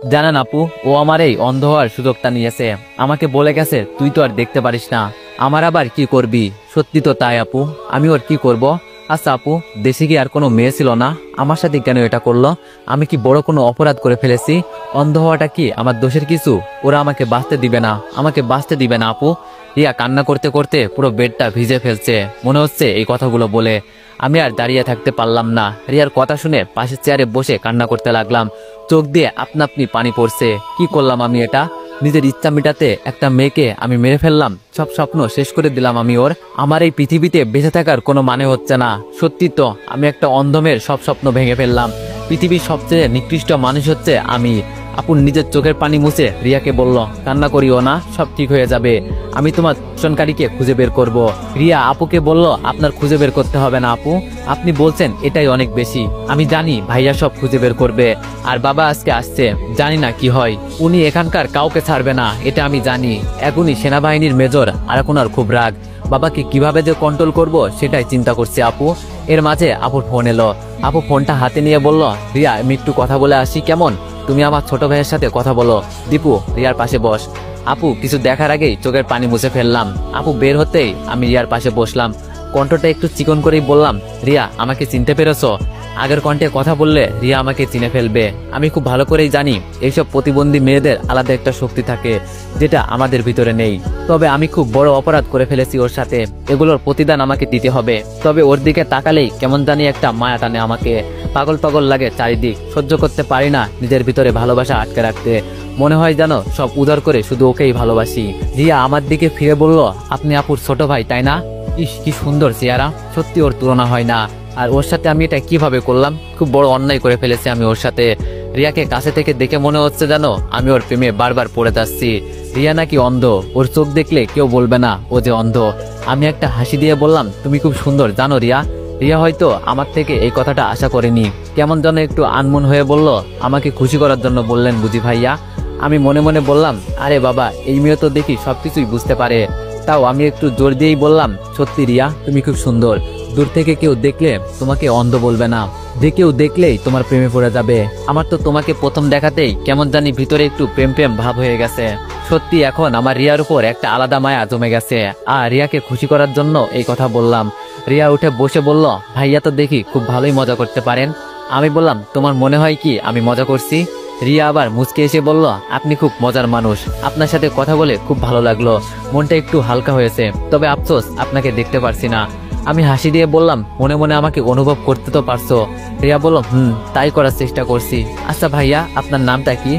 জানেন আপু, ও আমার এই অন্ধ হওয়ার সুযোগটা নিয়েছে। আমাকে বলে গেছে তুই তো আর দেখতে পারিস না, আমার আবার কি করবি। সত্যি তো তাই আপু, আমি ওর কি করব। আচ্ছা আপু, দেশে কি আর কোনো মেয়ে ছিল না? আমার সাথে কেন এটা করলো? আমি কি বড় কোনো অপরাধ করে ফেলেছি? অন্ধ হওয়াটা কি আমার দোষের কিছু? ওরা আমাকে বাঁচতে দিবে না, আমাকে বাঁচতে দিবে না আপু। রিয়া কান্না করতে করতে পুরো বেডটা ভিজে ফেলছে মনে হচ্ছে এই কথাগুলো বলে। আমি আর দাঁড়িয়ে থাকতে পারলাম না, রিয়ার কথা শুনে পাশের চেয়ারে বসে কান্না করতে লাগলাম। চোখ দিয়ে আপনা আপনি পানি পড়ছে। কি করলাম আমি এটা? নিজের ইচ্ছা মিটাতে একটা মেয়েকে আমি মেরে ফেললাম, সব স্বপ্ন শেষ করে দিলাম আমি ওর। আমার এই পৃথিবীতে বেঁচে থাকার কোনো মানে হচ্ছে না। সত্যি তো, আমি একটা অন্ধ মেয়ের সব স্বপ্ন ভেঙে ফেললাম। পৃথিবীর সবচেয়ে নিকৃষ্ট মানুষ হচ্ছে আমি। আপু নিজের চোখের পানি মুছে রিয়াকে বলল, কান্না করিও না, সব ঠিক হয়ে যাবে। আমি তোমার ধর্ষণকারীকে খুঁজে বের করব। রিয়া আপুকে বলল, আপনার খুঁজে বের করতে হবে না আপু, আপনি বলছেন এটাই অনেক বেশি। আমি জানি ভাইয়া সব খুঁজে বের করবে। আর বাবা আজকে আসছে, জানি না কি হয়। উনি এখানকার কাউকে ছাড়বে না, এটা আমি জানি। এখনই সেনাবাহিনীর মেজর আর এখন আর খুব রাগ। বাবাকে কিভাবে যে কন্ট্রোল করব সেটাই চিন্তা করছি আপু। এর মাঝে আপুর ফোন এলো। আপু ফোনটা হাতে নিয়ে বলল, রিয়া আমি একটু কথা বলে আসি কেমন? তুমি আমার ছোট ভাইয়ের সাথে কথা বলো। দীপু রিয়ার পাশে বস। আপু কিছু দেখার আগেই চোখের পানি মুছে ফেললাম। আপু বের হতেই আমি রিয়ার পাশে বসলাম। কণ্ঠটা একটু চিকন করেই বললাম, রিয়া আমাকে চিনতে পেরেছো? আগের কণ্ঠে কথা বললে রিয়া আমাকে চিনে ফেলবে। আমি খুব ভালো করেই জানি এইসব প্রতিবন্ধী মেয়েদের আলাদা একটা শক্তি থাকে যেটা আমাদের ভিতরে নেই। তবে আমি খুব বড় অপরাধ করে ফেলেছি ওর সাথে, এগুলোর প্রতিদান আমাকে দিতে হবে। তবে ওর দিকে তাকালেই কেমন জানি একটা মায়া টানে আমাকে। পাগল পাগল লাগে চারিদিক, সহ্য করতে পারি না নিজের ভিতরে ভালোবাসা আটকে রাখতে। মনে হয় যেন সব উদার করে শুধু ওকেই ভালোবাসি। রিয়া আমার দিকে ফিরে বলল, আপনি আপুর ছোট ভাই তাই না? ইস কি সুন্দর চেহারা, সত্যি ওর তুলনা হয় না। আর ওর সাথে আমি এটা কিভাবে করলাম? খুব বড় অন্যায় করে ফেলেছি আমি ওর সাথে। রিয়াকে কাছে থেকে দেখে মনে হচ্ছে যেন আমি ওর প্রেমে বারবার পড়ে যাচ্ছি। রিয়া নাকি অন্ধ, ওর চোখ দেখলে কেউ বলবে না ও যে অন্ধ। আমি একটা হাসি দিয়ে বললাম, তুমি খুব সুন্দর জানো রিয়া। রিয়া হয়তো আমার থেকে এই কথাটা আশা করেনি, কেমন যেন একটু আনমন হয়ে বলল, আমাকে খুশি করার জন্য বললেন বুঝি ভাইয়া? আমি মনে মনে বললাম, আরে বাবা এই মেয়ে তো দেখি সবকিছুই বুঝতে পারে। তাও আমি একটু জোর দিয়েই বললাম, সত্যি রিয়া তুমি খুব সুন্দর। দূর থেকে কেউ দেখলে তোমাকে অন্ধ বলবে না, যে কেউ দেখলেই তোমার প্রেমে পড়ে যাবে। আমার তো তোমাকে প্রথম দেখাতেই কেমন জানি ভিতরে একটু প্রেম প্রেম ভাব হয়ে গেছে। সত্যি এখন আমার রিয়ার উপর একটা আলাদা মায়া জমে গেছে। আর রিয়াকে খুশি করার জন্য এই কথা বললাম। রিয়া উঠে বসে বলল, ভাইয়া তো দেখি খুব ভালোই মজা করতে পারেন। আমি বললাম, তোমার মনে হয় কি আমি মজা করছি? রিয়া আবার মুচকে এসে বলল, আপনি খুব মজার মানুষ, আপনার সাথে কথা বলে খুব ভালো লাগলো, মনটা একটু হালকা হয়েছে। তবে আফসোস আপনাকে দেখতে পারছি না। আমি হাসি দিয়ে বললাম, মনে মনে আমাকে অনুভব করতে তো পারছো? রিয়া বলল, তাই করার চেষ্টা করছি। আচ্ছা ভাইয়া আপনার নামটা কি?